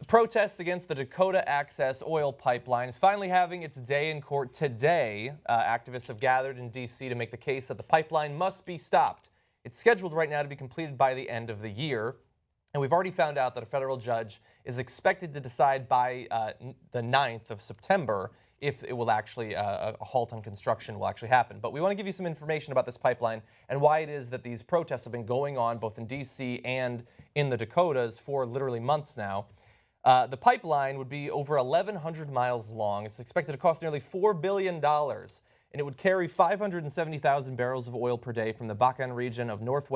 The protest against the Dakota Access oil pipeline is finally having its day in court today. Activists have gathered in D.C. to make the case that the pipeline must be stopped. It's scheduled right now to be completed by the end of the year. And we've already found out that a federal judge is expected to decide by the 9th of September if it will actually, a halt on construction will actually happen. But we want to give you some information about this pipeline and why it is that these protests have been going on both in D.C. and in the Dakotas for literally months now. The pipeline would be over 1,100 miles long. It's expected to cost nearly $4 billion, and it would carry 570,000 barrels of oil per day from the Bakken region of North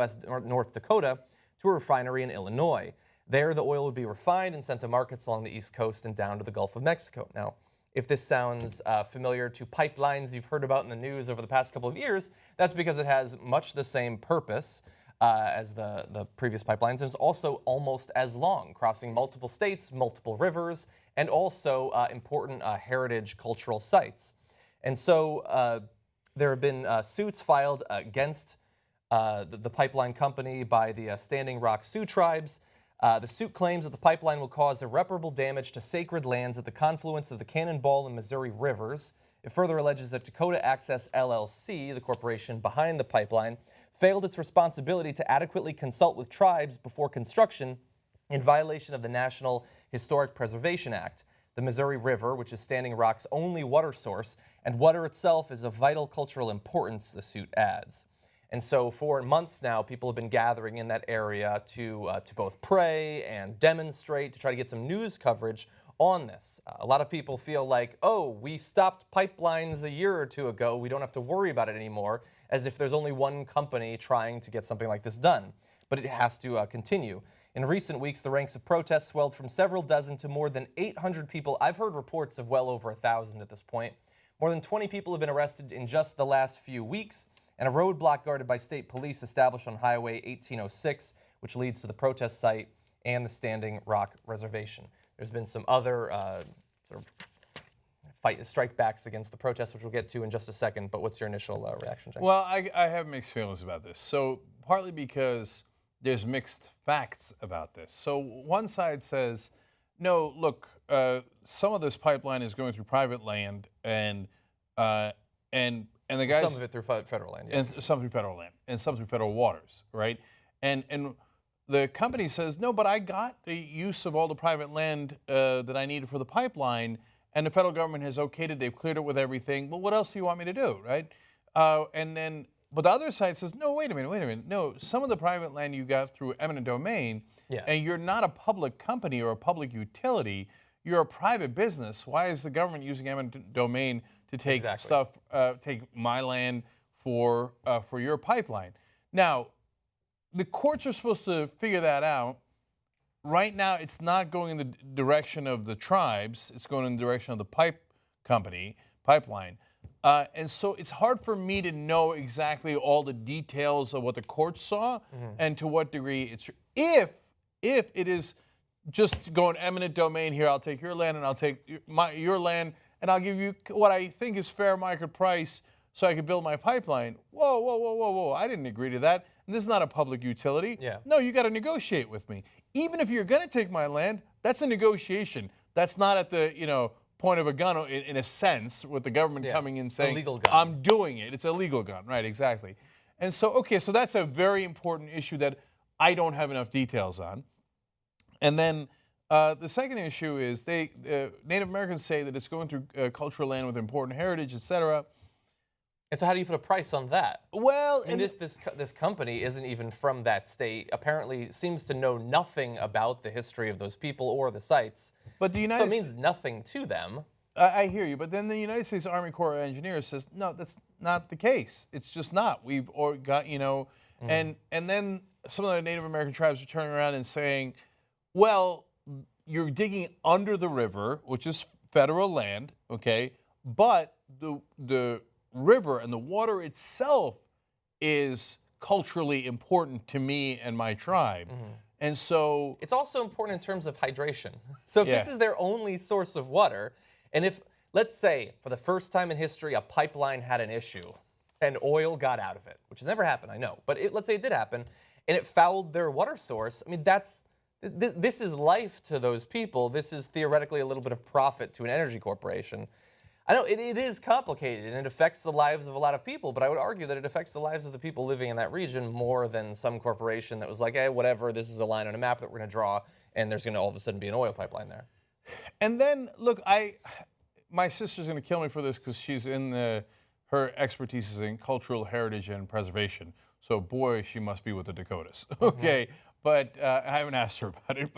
Dakota to a refinery in Illinois. There, the oil would be refined and sent to markets along the East Coast and down to the Gulf of Mexico. Now, if this sounds familiar to pipelines you've heard about in the news over the past couple of years, that's because it has much the same purpose as the previous pipelines, and it's also almost as long, crossing multiple states, multiple rivers, and also important heritage cultural sites. And so there have been suits filed against the pipeline company by the Standing Rock Sioux tribes. The suit claims that the pipeline will cause irreparable damage to sacred lands at the confluence of the Cannonball and Missouri rivers. It further alleges that Dakota Access LLC, the corporation behind the pipeline, failed its responsibility to adequately consult with tribes before construction in violation of the National Historic Preservation Act. The Missouri River, which is Standing Rock's only water source, and water itself is of vital cultural importance, the suit adds. And so for months now, people have been gathering in that area to both pray and demonstrate, to try to get some news coverage on this. A lot of people feel like, oh, we stopped pipelines a year or two ago, we don't have to worry about it anymore, as if there's only one company trying to get something like this done. But it has to continue. In recent weeks, the ranks of protests swelled from several dozen to more than 800 people. I've heard reports of well over 1,000 at this point. More than 20 people have been arrested in just the last few weeks, and a roadblock guarded by state police established on Highway 1806, which leads to the protest site and the Standing Rock Reservation. There's been some other sort of strikebacks against the protests, which we'll get to in just a second. But what's your initial reaction, Jake? Well, I have mixed feelings about this. So partly because there's mixed facts about this. So one side says, no, look, some of this pipeline is going through private land, and the guys, some of it through federal land, yes. And some through federal land, and some through federal waters, right? And the company says, no, but I got the use of all the private land that I needed for the pipeline, and the federal government has okayed it, they've cleared it with everything. Well, what else do you want me to do, right? But the other side says, no, wait a minute. No, some of the private land you got through eminent domain, and you're not a public company or a public utility, you're a private business. Why is the government using eminent domain to take take my land for your pipeline? Now, the courts are supposed to figure that out. Right now, it's not going in the direction of the tribes. It's going in the direction of the pipeline. And so it's hard for me to know exactly all the details of what the courts saw and to what degree it's if it is just going eminent domain here, I'll take your land and I'll take your land and I'll give you what I think is fair market price so I can build my pipeline. Whoa, I didn't agree to that. And this is not a public utility. No, you got to negotiate with me. Even if you're going to take my land, that's a negotiation. That's not at the, point of a gun in a sense, with the government coming in saying, illegal gun. I'm doing it. It's a legal gun, right, exactly. And so, okay, so that's a very important issue that I don't have enough details on. And then the second issue is Native Americans say that it's going through cultural land with important heritage, et cetera. And so how do you put a price on that? Well, I mean, this company isn't even from that state. Apparently seems to know nothing about the history of those people or the sites. But the United So it means nothing to them. I hear you, but then the United States Army Corps of Engineers says, no, that's not the case. It's just not. We've got, and then some of the Native American tribes are turning around and saying, well, you're digging under the river, which is federal land, okay, but the river and the water itself is culturally important to me and my tribe. And so it's also important in terms of hydration. So if this is their only source of water, and if, let's say, for the first time in history, a pipeline had an issue and oil got out of it, which has never happened, I know, but let's say it did happen, and it fouled their water source, I mean, that's This is life to those people. This is theoretically a little bit of profit to an energy corporation. I know it is complicated and it affects the lives of a lot of people, but I would argue that it affects the lives of the people living in that region more than some corporation that was like, hey, whatever, this is a line on a map that we're going to draw, and there's going to all of a sudden be an oil pipeline there. And then, look, my sister's going to kill me for this because she's in her expertise is in cultural heritage and preservation. So, boy, she must be with the Dakotas. Okay, but I haven't asked her about it.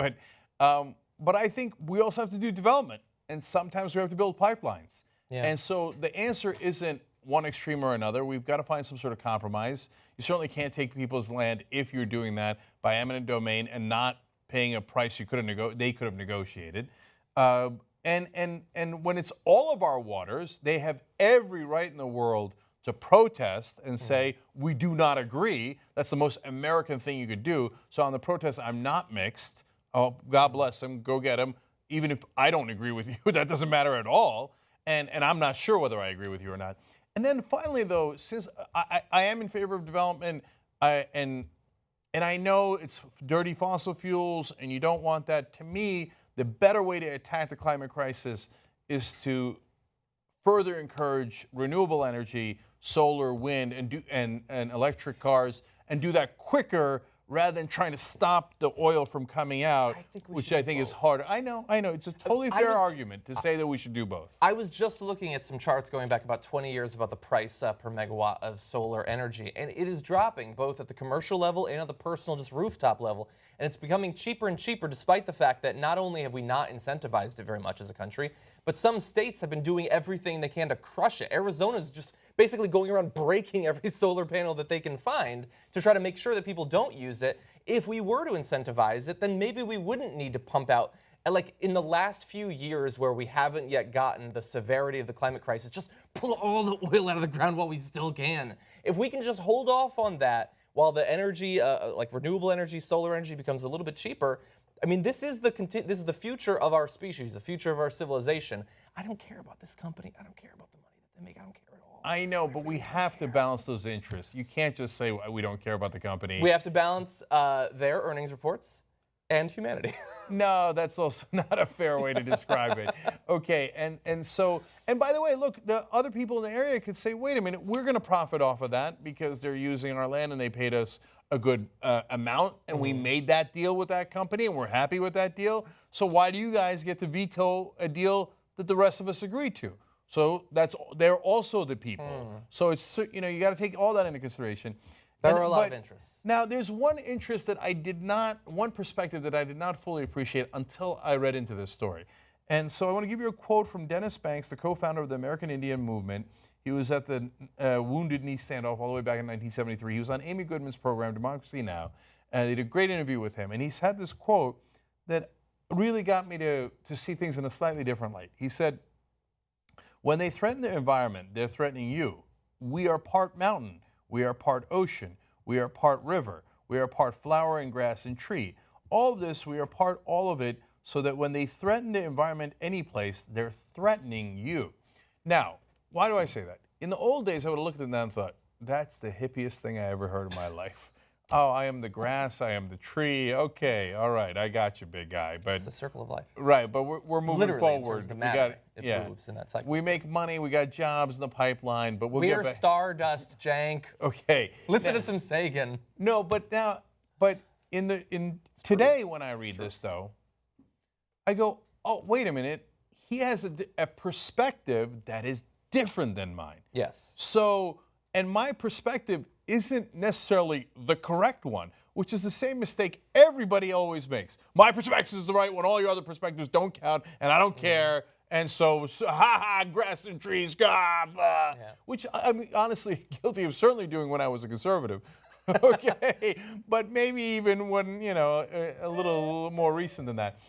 But I think we also have to do development, and sometimes we have to build pipelines. Yeah. And so the answer isn't one extreme or another. We've got to find some sort of compromise. You certainly can't take people's land if you're doing that by eminent domain and not paying a price they could have negotiated. And when it's all of our waters, they have every right in the world to protest and say, we do not agree. That's the most American thing you could do. So on the protest, I'm not mixed. Oh, God bless them. Go get them. Even if I don't agree with you, that doesn't matter at all. And I'm not sure whether I agree with you or not. And then finally, though, since I am in favor of development, and I know it's dirty fossil fuels, and you don't want that. To me, the better way to attack the climate crisis is to further encourage renewable energy, solar, wind, and electric cars, and do that quicker rather than trying to stop the oil from coming out, which I think is harder. I know. It's a totally fair argument to say that we should do both. I was just looking at some charts going back about 20 years about the price per megawatt of solar energy, and it is dropping both at the commercial level and at the personal, just rooftop level. And it's becoming cheaper and cheaper despite the fact that not only have we not incentivized it very much as a country, but some states have been doing everything they can to crush it. Arizona's just basically going around breaking every solar panel that they can find to try to make sure that people don't use it. If we were to incentivize it, then maybe we wouldn't need to pump out, like in the last few years where we haven't yet gotten the severity of the climate crisis, just pull all the oil out of the ground while we still can. If we can just hold off on that while the energy, like renewable energy, solar energy becomes a little bit cheaper, I mean, this is the future of our species, the future of our civilization. I don't care about this company. I don't care about the money that they make. I don't care at all. I know, but we have to balance those interests. You can't just say we don't care about the company. We have to balance their earnings reports and humanity. No, that's also not a fair way to describe it. Okay, and by the way, look, the other people in the area could say, wait a minute, we're going to profit off of that because they're using our land and they paid us a good amount, and we made that deal with that company, and we're happy with that deal. So why do you guys get to veto a deal that the rest of us agreed to? So they're also the people. So it's, you got to take all that into consideration. There are a lot of interests. Now, there's one interest that one perspective that I did not fully appreciate until I read into this story. And so I want to give you a quote from Dennis Banks, the co-founder of the American Indian Movement. He was at the Wounded Knee standoff all the way back in 1973. He was on Amy Goodman's program, Democracy Now!, and they did a great interview with him. And he's had this quote that really got me to see things in a slightly different light. He said, when they threaten the environment, they're threatening you. We are part mountain. We are part ocean. We are part river. We are part flower and grass and tree. All of this, we are part all of it, so that when they threaten the environment any place, they're threatening you. Now, why do I say that? In the old days, I would have looked at that and thought, that's the hippiest thing I ever heard in my life. Oh, I am the grass, I am the tree. Okay, all right, I got you, big guy. But it's the circle of life. Right, but we're moving literally, forward. In terms of the matter, it moves in that cycle. We make money, we got jobs in the pipeline, but we'll get back. We're stardust, Jank. Okay. Listen to some Sagan. No, but today when I read this though, I go, oh, wait a minute. He has a perspective that is different than mine. Yes. So, and my perspective isn't necessarily the correct one, which is the same mistake everybody always makes. My perspective is the right one. All your other perspectives don't count, and I don't care. And so grass and trees, which I'm honestly guilty of certainly doing when I was a conservative. Okay, but maybe even when, a little more recent than that,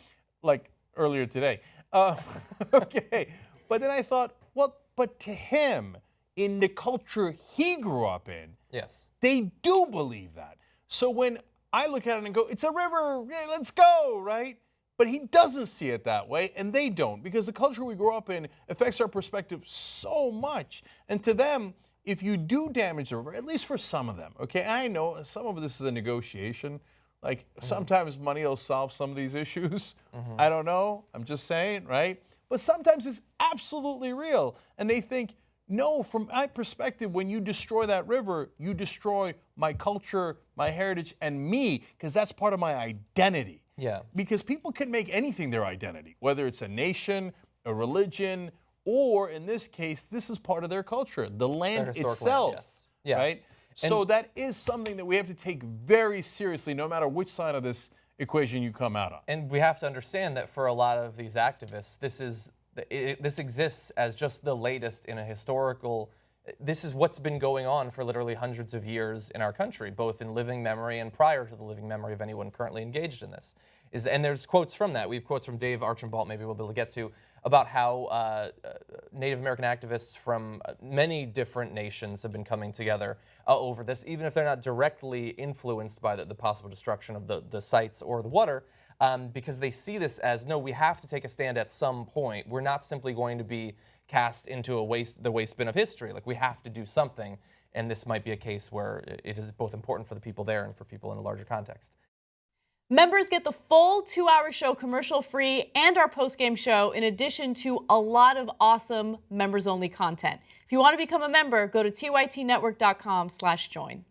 like earlier today. Okay, but then I thought, well, but to him, in the culture he grew up in, yes, they do believe that. So when I look at it and go, it's a river, yeah, let's go, right? But he doesn't see it that way, and they don't, because the culture we grew up in affects our perspective so much. And to them, if you do damage the river, at least for some of them, okay, I know some of this is a negotiation, Like sometimes money will solve some of these issues. I don't know. I'm just saying, right? But sometimes it's absolutely real. And they think, no, from my perspective, when you destroy that river, you destroy my culture, my heritage, and me, because that's part of my identity. Yeah. Because people can make anything their identity, whether it's a nation, a religion, or in this case, this is part of their culture, the land historic land, itself. yes. Yeah. Right? So that is something that we have to take very seriously, no matter which side of this equation you come out on. And we have to understand that for a lot of these activists, this exists as just the latest in a historical. This is what's been going on for literally hundreds of years in our country, both in living memory and prior to the living memory of anyone currently engaged in this. And there's quotes from that. We have quotes from Dave Archambault, maybe we'll be able to get to, about how Native American activists from many different nations have been coming together over this, even if they're not directly influenced by the possible destruction of the sites or the water, because they see this as, no, we have to take a stand at some point. We're not simply going to be cast into the waste bin of history. Like, we have to do something, and this might be a case where it is both important for the people there and for people in a larger context. Members get the full 2-hour show commercial-free and our post-game show, in addition to a lot of awesome members-only content. If you want to become a member, go to tytnetwork.com/join.